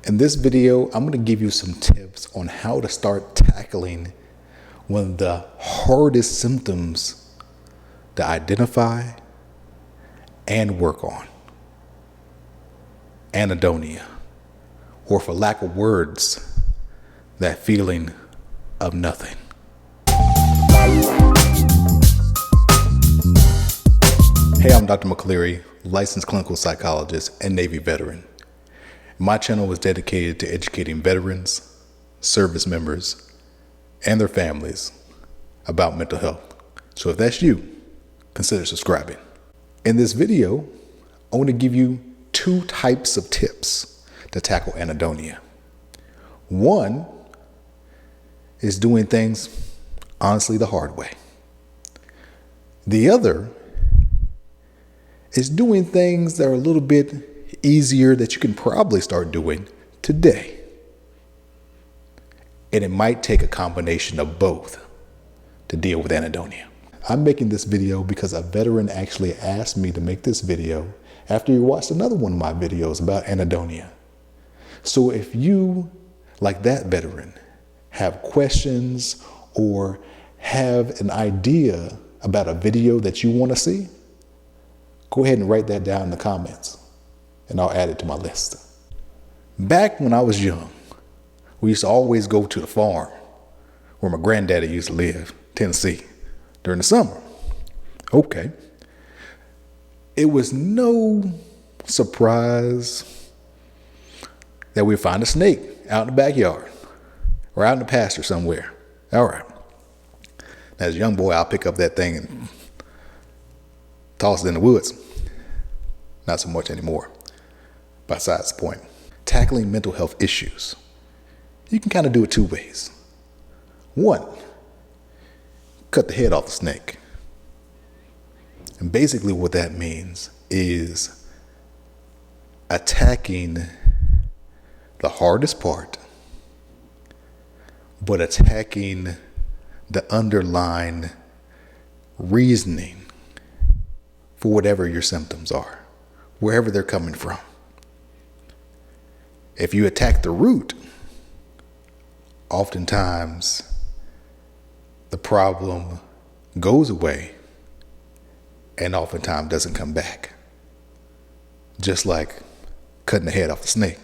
In this video, I'm going to give you some tips on how to start tackling one of the hardest symptoms to identify and work on. Anhedonia, or for lack of words, that feeling of nothing. Hey, I'm Dr. McCleary, licensed clinical psychologist and Navy veteran. My channel is dedicated to educating veterans, service members, and their families about mental health. So if that's you, consider subscribing. In this video, I want to give you two types of tips to tackle anhedonia. One is doing things, honestly, the hard way. The other is doing things that are a little bit easier that you can probably start doing today. And it might take a combination of both to deal with anhedonia. I'm making this video because a veteran actually asked me to make this video after he watched another one of my videos about anhedonia. So if you, like that veteran, have questions or have an idea about a video that you want to see, go ahead and write that down in the comments and I'll add it to my list. Back when I was young, we used to always go to the farm where my granddaddy used to live, Tennessee, during the summer. Okay. It was no surprise that we'd find a snake out in the backyard or out in the pasture somewhere. All right. As a young boy, I'll pick up that thing and toss it in the woods. Not so much anymore. Besides the point. Tackling mental health issues. You can kind of do it two ways. One, cut the head off the snake. And basically what that means is attacking the hardest part, but attacking the underlying reasoning for whatever your symptoms are, wherever they're coming from. If you attack the root, oftentimes the problem goes away and oftentimes doesn't come back. Just like cutting the head off the snake.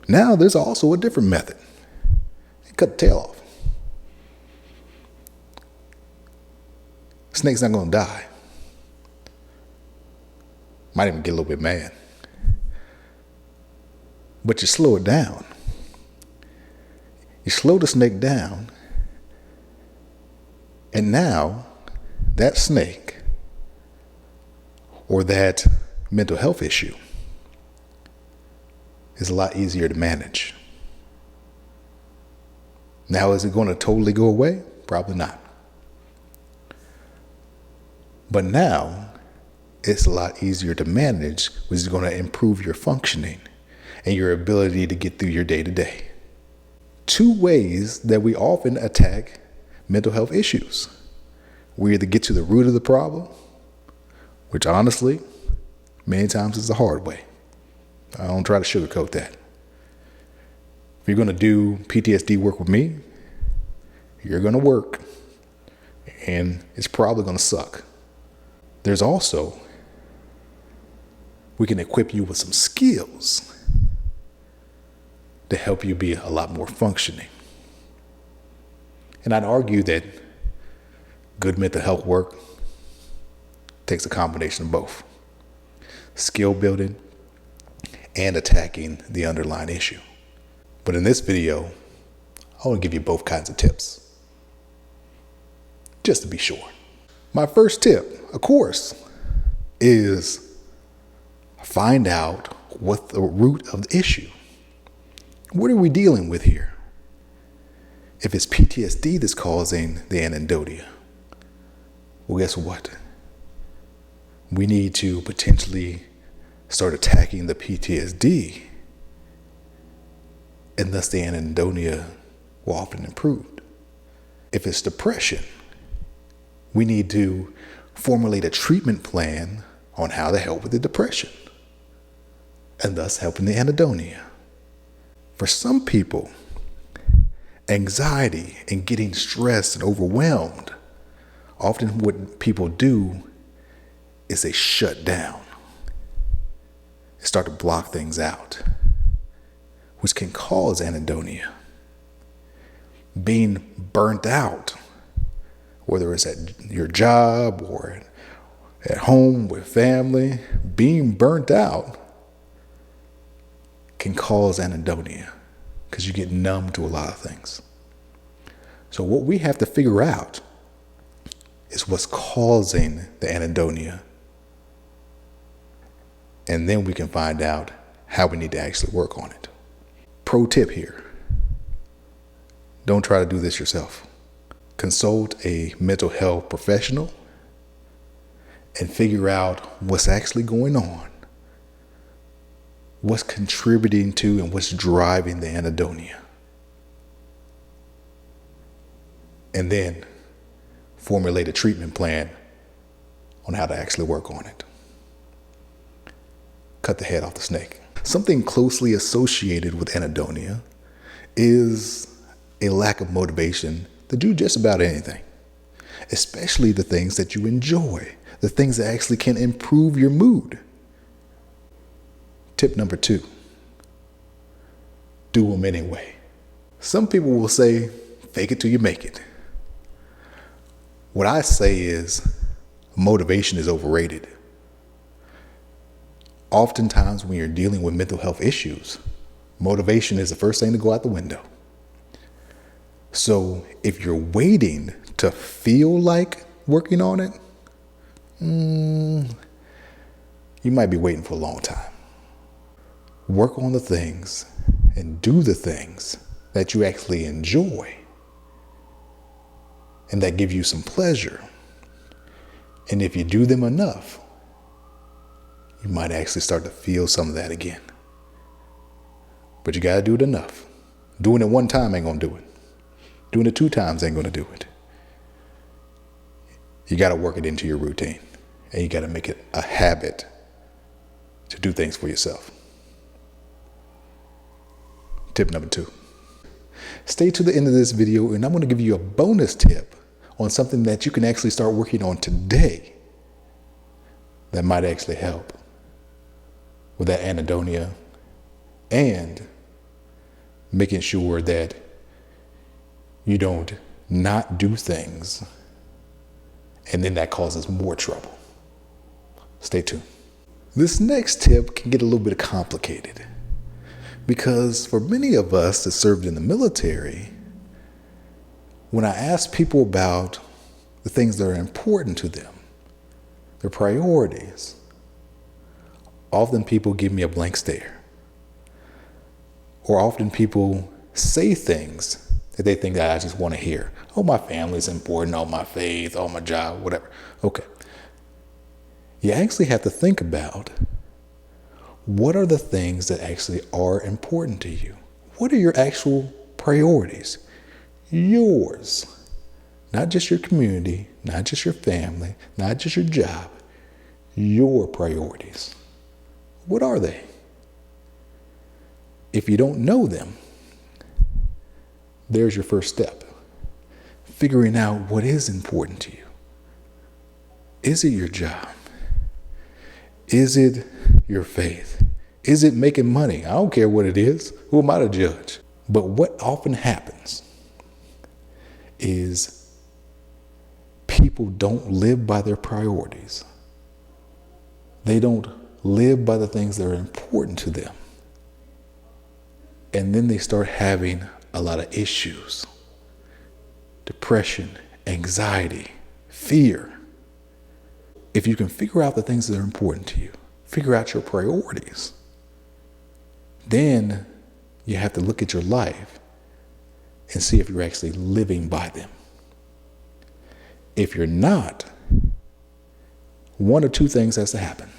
Now there's also a different method. Cut the tail off. Snake's not going to die. Might even get a little bit mad. But you slow it down. You slow the snake down. And now that snake or that mental health issue is a lot easier to manage. Now, is it going to totally go away? Probably not. But now it's a lot easier to manage, which is going to improve your functioning and your ability to get through your day-to-day. Two ways that we often attack mental health issues. We either get to the root of the problem, which honestly, many times is the hard way. I don't try to sugarcoat that. If you're going to do PTSD work with me, you're going to work, and it's probably going to suck. There's also, we can equip you with some skills to help you be a lot more functioning. And I'd argue that good mental health work takes a combination of both. Skill building and attacking the underlying issue. But in this video, I want to give you both kinds of tips. Just to be sure. My first tip, of course, is find out what the root of the issue. What are we dealing with here? If it's PTSD that's causing the anhedonia, well, guess what? We need to potentially start attacking the PTSD, and thus the anhedonia will often improve. If it's depression, we need to formulate a treatment plan on how to help with the depression, and thus helping the anhedonia. For some people, anxiety and getting stressed and overwhelmed, often what people do is they shut down. They start to block things out, which can cause anhedonia. Being burnt out, whether it's at your job or at home with family, being burnt out can cause anhedonia because you get numb to a lot of things. So what we have to figure out is what's causing the anhedonia. And then we can find out how we need to actually work on it. Pro tip here. Don't try to do this yourself. Consult a mental health professional and figure out what's actually going on, what's contributing to and what's driving the anhedonia. And then formulate a treatment plan on how to actually work on it. Cut the head off the snake. Something closely associated with anhedonia is a lack of motivation to do just about anything, especially the things that you enjoy, the things that actually can improve your mood. Tip number 2, do them anyway. Some people will say, fake it till you make it. What I say is motivation is overrated. Oftentimes when you're dealing with mental health issues, motivation is the first thing to go out the window. So if you're waiting to feel like working on it, you might be waiting for a long time. Work on the things and do the things that you actually enjoy and that give you some pleasure. And if you do them enough, you might actually start to feel some of that again. But you got to do it enough. Doing it one time ain't going to do it. Doing it 2 times ain't going to do it. You got to work it into your routine, and you got to make it a habit to do things for yourself. Tip number 2. Stay to the end of this video, and I'm going to give you a bonus tip on something that you can actually start working on today that might actually help with that anhedonia and making sure that you don't not do things and then that causes more trouble. Stay tuned. This next tip can get a little bit complicated because for many of us that served in the military, when I ask people about the things that are important to them, their priorities, often people give me a blank stare. Or often people say things that they think that I just want to hear. Oh, my family's important. Oh, my faith. Oh, my job, whatever. Okay. You actually have to think about what are the things that actually are important to you? What are your actual priorities? Yours. Not just your community, not just your family, not just your job. Your priorities. What are they? If you don't know them, there's your first step. Figuring out what is important to you. Is it your job? Is it your faith? Is it making money? I don't care what it is. Who am I to judge? But what often happens is people don't live by their priorities. They don't live by the things that are important to them. And then they start having a lot of issues. Depression, anxiety, fear. If you can figure out the things that are important to you, figure out your priorities, then you have to look at your life and see if you're actually living by them. If you're not, one or 2 things has to happen.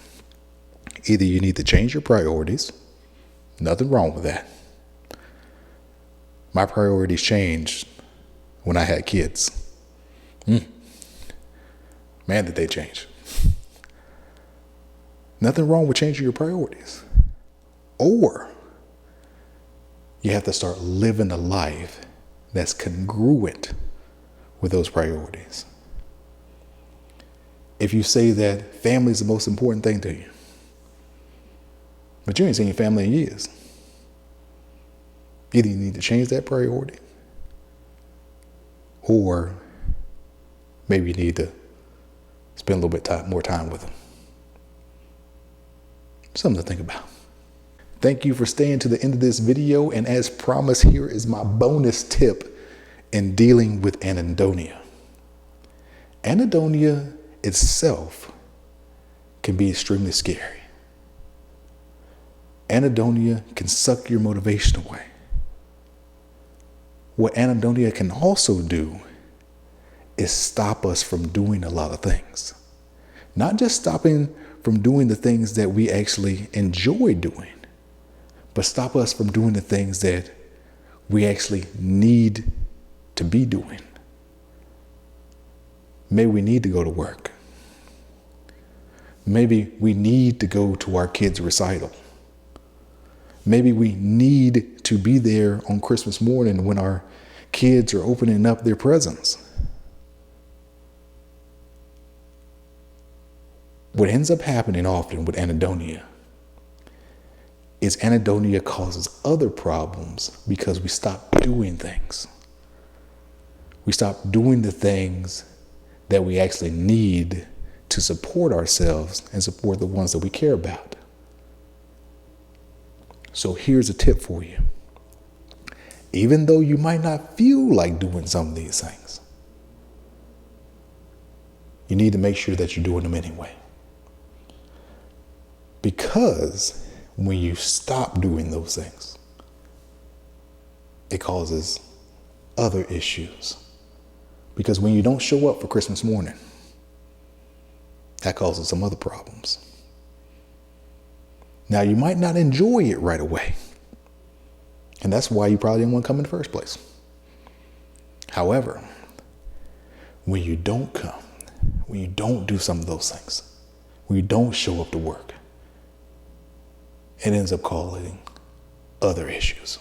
Either you need to change your priorities. Nothing wrong with that. My priorities changed when I had kids. Man, did they change. Nothing wrong with changing your priorities. Or You have to start living a life that's congruent with those priorities. If you say that family is the most important thing to you, but you ain't seen your family in years, either you need to change that priority, or maybe you need to spend a little bit more time with them. Something to think about. Thank you for staying to the end of this video. And as promised, here is my bonus tip in dealing with anhedonia. Anhedonia itself can be extremely scary. Anhedonia can suck your motivation away. What anhedonia can also do is stop us from doing a lot of things. Not just stopping from doing the things that we actually enjoy doing, but stop us from doing the things that we actually need to be doing. Maybe we need to go to work. Maybe we need to go to our kids' recital. Maybe we need to be there on Christmas morning when our kids are opening up their presents. What ends up happening often with anhedonia is anhedonia causes other problems because we stop doing things. We stop doing the things that we actually need to support ourselves and support the ones that we care about. So here's a tip for you. Even though you might not feel like doing some of these things, you need to make sure that you're doing them anyway. Because when you stop doing those things, it causes other issues. Because when you don't show up for Christmas morning, that causes some other problems. Now, you might not enjoy it right away. And that's why you probably didn't want to come in the first place. However, when you don't come, when you don't do some of those things, when you don't show up to work, it ends up causing other issues.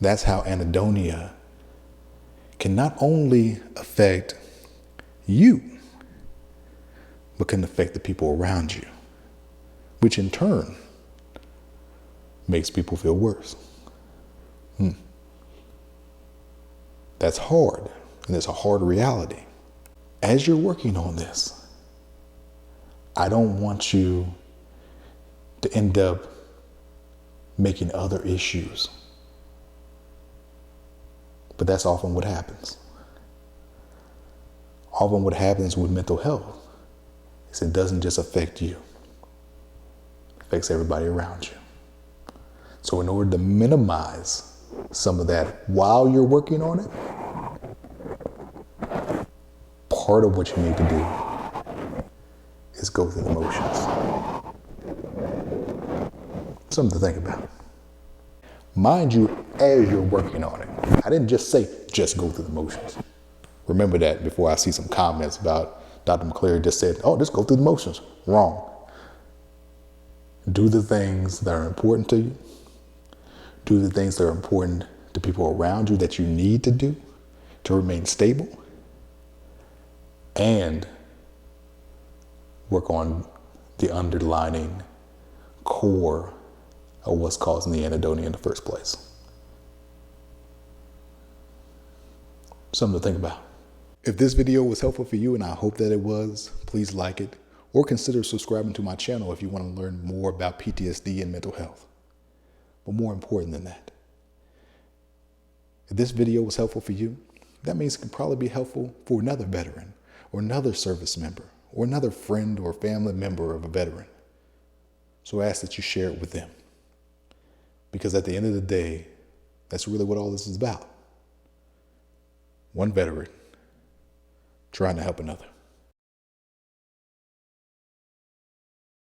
That's how anhedonia can not only affect you, but can affect the people around you, which in turn makes people feel worse. That's hard, and it's a hard reality. As you're working on this, I don't want you to end up making other issues. But that's often what happens. Often what happens with mental health is it doesn't just affect you. It affects everybody around you. So in order to minimize some of that while you're working on it, part of what you need to do is go through the motions. Something to think about. Mind you, as you're working on it, I didn't just say, just go through the motions. Remember that before I see some comments about Dr. McCleary just said, oh, just go through the motions. Wrong. Do the things that are important to you. Do the things that are important to people around you that you need to do to remain stable. And work on the underlying core of what's causing the anhedonia in the first place. Something to think about. If this video was helpful for you, and I hope that it was, please like it or consider subscribing to my channel if you want to learn more about PTSD and mental health. But more important than that, if this video was helpful for you, that means it can probably be helpful for another veteran or another service member or another friend or family member of a veteran. So I ask that you share it with them. Because at the end of the day, that's really what all this is about. One veteran trying to help another.